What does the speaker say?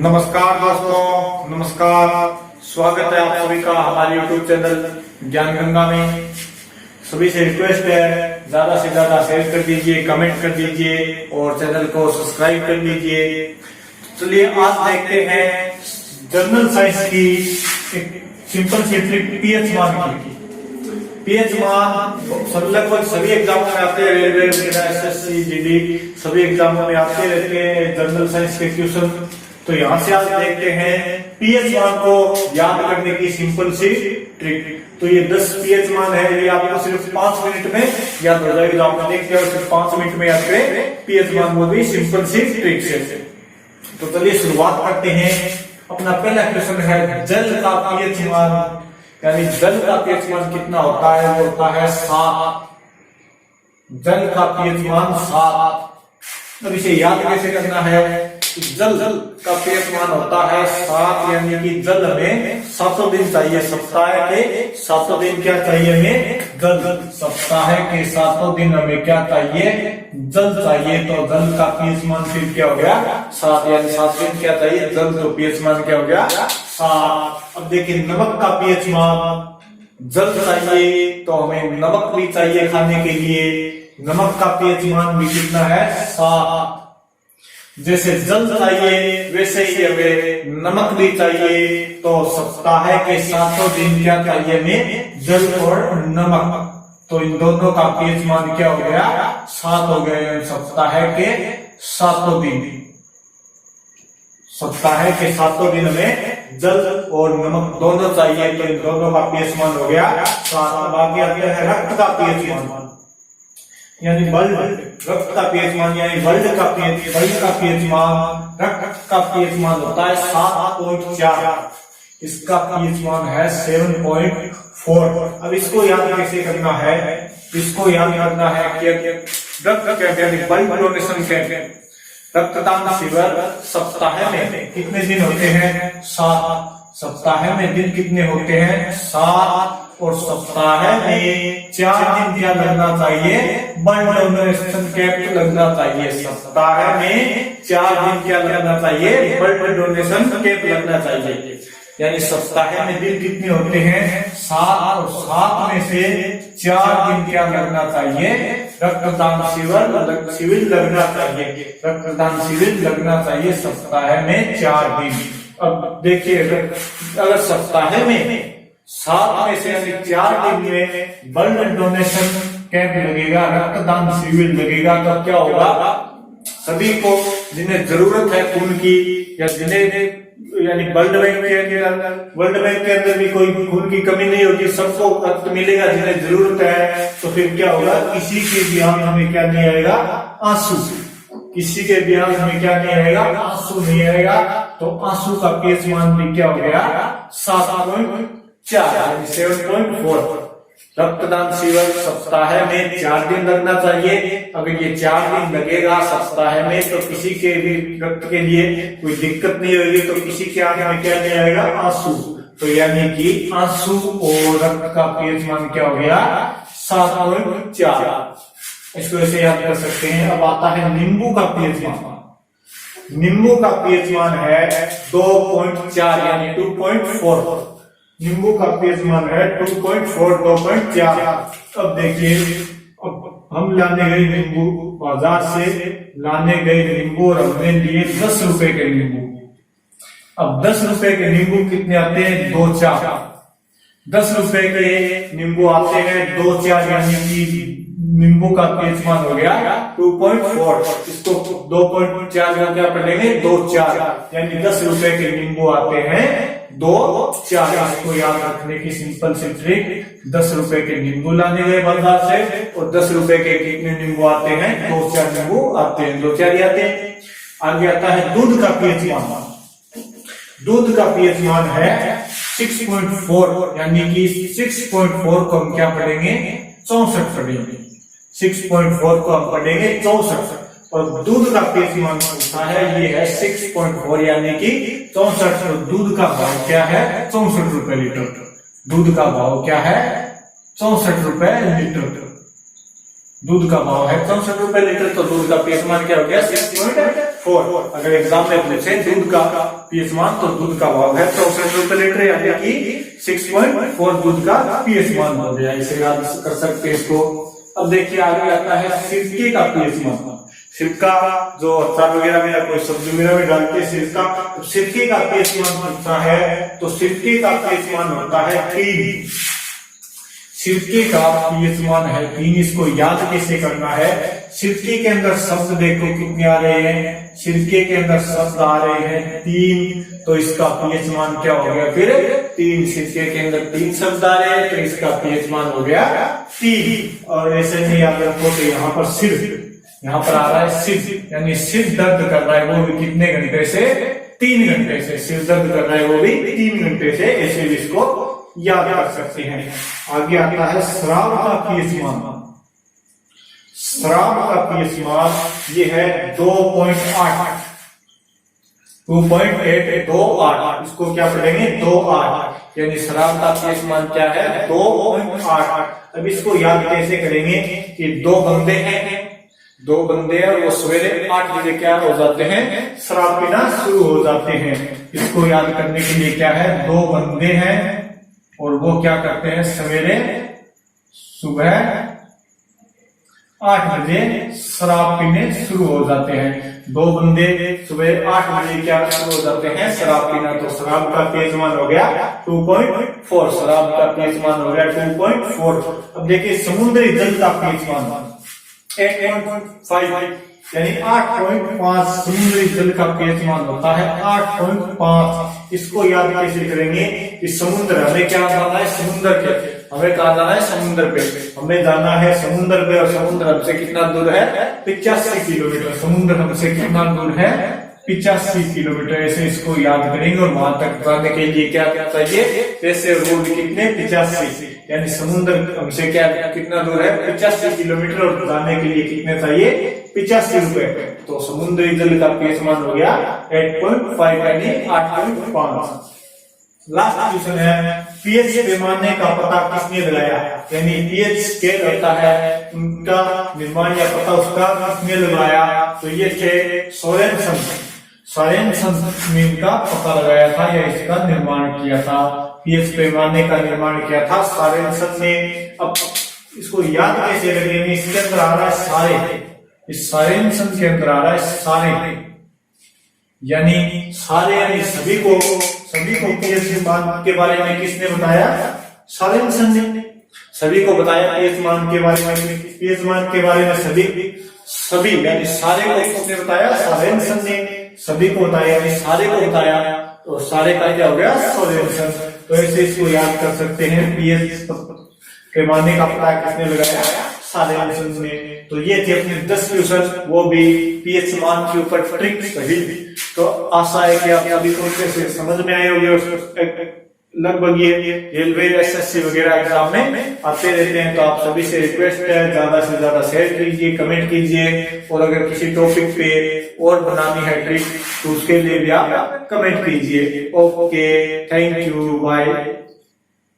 नमस्कार दोस्तों, नमस्कार। स्वागत है आप सभी का हमारे YouTube चैनल ज्ञान गंगा में। सभी से रिक्वेस्ट है, ज्यादा से ज्यादा शेयर कर दीजिए, कमेंट कर दीजिए और चैनल को सब्सक्राइब कर दीजिए। चलिए आज देखते हैं जनरल साइंस की एक सिंपल सी ट्रिक पीएच मान की। पीएच मान लगभग सभी एग्जामों में आते हैं, रेलवे वगैरह, एसएससी, जीडी सभी एग्जामों में आते रहते हैं जनरल साइंस के क्वेश्चन। तो यहाँ से आज देखते हैं पीएच मान को याद करने की सिंपल सी ट्रिक। तो ये 10 पीएच मान है, ये आपको सिर्फ 5 मिनट में याद हो जाएगी। आपने देखते हैं सिर्फ 5 मिनट में याद करें पीएच मान वो भी सिंपल सी ट्रिक से। तो चलिए शुरुआत करते हैं। अपना पहला क्वेश्चन है जल का पीएच मान, यानी जल का पीएच मान कितना होता है? वो होता है 7। जल का पीएच मान 7। अब इसे याद कैसे करना है? जल का पीएच मान होता है 7, यानी कि जल हमें 7 दिन चाहिए। सप्ताह के 7 दिन क्या चाहिए हमें? जल। सप्ताह के 7 दिन हमें क्या चाहिए? जल चाहिए। तो जल का पीएच मान फिर क्या हो गया? 7, यानी 7 दिन क्या चाहिए? जल। तो पीएच मान क्या हो गया? 7। अब देखिए नमक का पीएच मान, जल चाहिए तो हमें नमक भी चाहिए खाने के लिए। नमक का पीएच मान भी कितना है? 7। जैसे जल चाहिए वैसे ही हमें नमक भी चाहिए। तो सप्ताह के 7 दिन क्या चाहिए हमें? जल और नमक। तो इन दोनों का पीएच मान क्या हो गया? 7 हो गए। सप्ताह के 7 दिन, सप्ताह के 7 दिन में जल और नमक दोनों चाहिए। तो इन दोनों का पीएच मान हो गया 7। बाकी आते हैं रक्त का पीएच मान, यानी ब्लड। रक्त का पीएच मान यानी ब्लड का पीएच मान, रक्त का पीएच मान होता है 7.4। इसका पीएच मान है 7.4। अब इसको याद कैसे करना है? इसको याद करना है कि रक्त यानी ब्लड डोनेशन के रक्तदान शिविर सप्ताह में कितने दिन होते हैं? 7। सप्ताह में दिन कितने होते हैं? 7। और सप्ताह में 4 दिन क्या लगना चाहिए? ब्लड डोनेशन कैंप लगना चाहिए। सप्ताह में 4 दिन क्या लगना चाहिए? ब्लड डोनेशन कैंप लगना चाहिए। यानी सप्ताह में दिन कितने होते हैं? 7। और 7 में से 4 दिन क्या लगना चाहिए? रक्तदान शिविर लगना चाहिए। रक्तदान शिविर लगना चाहिए सप्ताह में 4 दिन। अब देखिए अगर सप्ताह में 7 में से 4 दिन में ब्लड डोनेशन कैंप लगेगा, रक्तदान शिविर लगेगा, तो क्या होगा? सभी को जिन्हें जरूरत है खून की, या जिन्हें यानी ब्लड बैंक के अंदर भी कोई खून की कमी नहीं होगी, सबको रक्त मिलेगा जिन्हें जरूरत है। तो फिर क्या होगा? किसी के भी आंख में क्या नहीं आएगा? आंसू। किसी के भी आंख में क्या नहीं आएगा? आंसू नहीं आएगा। तो आंसू का पीएच मान भी क्या हो गया? 7.4। रक्तदान शिविर सप्ताह में 4 दिन लगना चाहिए। अगर ये 4 दिन लगेगा सप्ताह में तो किसी के भी रक्त के लिए कोई दिक्कत नहीं होगी। तो किसी के आंख में क्या नहीं आएगा? आंसू। तो यानी कि आंसू और रक्त का पीएच मान क्या हो गया? 7.4। इसको ऐसे याद कर सकते हैं। अब आता है नींबू का पीएच मान। नींबू का पीएच मान है 2.4 यानी 2.4। नींबू का पीएच मान है 2.4। अब देखिए, अब हम लाने गए नींबू, बाजार से लाने गए नींबू और हमने लिए 10 रुपए के नींबू। अब 10 रुपए के नींबू कितने आते हैं? 2-4। 10 रुपए के नींबू आते हैं 2-4, यानी कि नींबू का पीएच मान हो गया 2.4। इसको 2.4 का क्या पढ़ेंगे? 2-4, यानी 10 रुपए के नींबू आते हैं 2-4। इसको याद रखने की सिंपल सी ट्रिक, 10 रुपए के नींबू लाने गए बाजार से और 10 रुपए के कितने नींबू आते हैं? 2-4 नींबू आते हैं, 2-4 ही आते हैं। आगे आता है दूध का पीएच मान। दूध का पीएच मान है 6.4, यानी कि 6.4 को हम क्या पढ़ेंगे? 64 पढ़ेंगे। 6.4 को हम पढ़ेंगे 64। और दूध का पीएच मान होता है ये है 6.4, यानी कि 64। तो दूध का भाव क्या है? 64 रुपए लीटर। दूध का भाव क्या है? 64 रुपए लीटर। दूध का भाव है 64 रुपए लीटर, तो दूध का पीएच मान क्या हो गया 6.4। अगर एग्जाम में पूछे दूध का पीएच मान, तो दूध का भाव है 64 रुपए लीटर, यानी कि 6.4 दूध का पीएच मान हो गया। इसे याद कर सकते हैं इसको। अब देखिए आगे आता है सिरके का पीएच मान। सिरका जो अचार वगैरह में या कोई सब्जी वगैरह में डालते हैं सिरका, तो सिरके का पीएच मान कितना है, तो सिरके का पीएच मान होता है 3। सिरके का पीएच मान है 3। इसको याद कैसे करना है, सिरके के अंदर शब्द देखो कितने आ रहे हैं, सिरके के अंदर शब्द आ रहे हैं 3, तो इसका पीएच मान क्या हो गया फिर 3। सिरके के अंदर 3 शब्द आ रहे हैं, तो इसका पीएच मान हो गया 3। और ऐसे नहीं याद रखो तो यहाँ पर सिर, यहाँ पर आ रहा है सिर, यानी सिर दर्द कर रहा है, वो भी कितने घंटे से 3 घंटे से। सिर दर्द कर रहा है वो भी 3 घंटे से, ऐसे भी इसको याद कर सकते हैं। आगे आता है शराब का पीएच मान। शराब का पीएच मान ये है 2.8, 2.828। इसको क्या पढ़ेंगे 2.8, यानी शराब का पीएच मान क्या है 2.8। अब इसको याद कैसे करेंगे कि 2 बंदे हैं, 2 बंदे और वो सवेरे 8 बजे क्या हो जाते हैं, शराब पीना शुरू हो जाते हैं। इसको याद करने के लिए क्या है, 2 बंदे हैं और वो क्या करते हैं, सवेरे सुबह 8 बजे शराब पीने शुरू हो जाते हैं। 2 बंदे सुबह 8 बजे क्या शुरू हो जाते हैं, शराब पीना। तो शराब का पीएच मान हो गया 2.4। शराब का पीएच मान हो गया 2.4। अब देखिए समुद्री जल का पीएच मान 8.5, यानी 8.5 समुद्री जल का पीएच मान होता है 8.5। इसको याद कैसे करेंगे कि समुद्र, हमें क्या जाना है समुद्र के, हमें कहा जाना है समुद्र पे, हमें जाना है समुद्र पे, और समुद्र हमसे कितना दूर है 85 किलोमीटर। समुद्र हमसे कितना दूर है 85 किलोमीटर। ऐसे इसको याद करेंगे और वहां तक जाने के लिए क्या क्या चाहिए, जैसे रोड कितने 85, यानी समुद्र हमसे क्या कितना दूर है 85 किलोमीटर, और जाने के लिए कितने चाहिए 85 रुपए। तो समुद्री जल का पीएच मान हो गया 8.5 यानी 8.5। लास्ट क्वेश्चन है पीएच पैमाने का पता किसने लगाया, यानी पीएच स्केल होता है उनका निर्माण या पता उसका किसने लगाया, तो ये थे सोरेनसन। सोरेनसन ने इनका पता लगाया था या इसका निर्माण किया था। पीएच पैमाने का निर्माण किया था सोरेनसन ने। अब इसको याद कैसे रखेंगे, इसके अंदर आ रहा है सारे, इस सोरेनसन के अंदर आ रहा है सारे, यानी सारे यानी सभी को पीएच मान के बारे में किसने बताया, सोरेनसन ने सभी को बताया पीएच मान के बारे में। पीएच मान के बारे में सभी यानी सारे को किसने बताया, सोरेनसन ने सभी को बताया, यानी सारे को बताया, तो सारे का क्या हो गया सोरेनसन। तो ऐसे इसको याद कर सकते हैं, पीएच पैमाने का पता किसने लगाया, सोरेनसन ने। तो ये थे अपने 10 क्वेश्चन, वो भी पीएच मान के ऊपर ट्रिक सही। तो आशा है कि आप सभी को से समझ में आए होंगे। लगभग ये रेलवे एसएससी वगैरह एग्जाम में आते रहते हैं, तो आप सभी से रिक्वेस्ट है ज्यादा से ज्यादा शेयर कीजिए, कमेंट कीजिए, और अगर किसी टॉपिक पे और बनानी है ट्रिक तो उसके लिए भी आप कमेंट कीजिए। Okay, thank you, bye.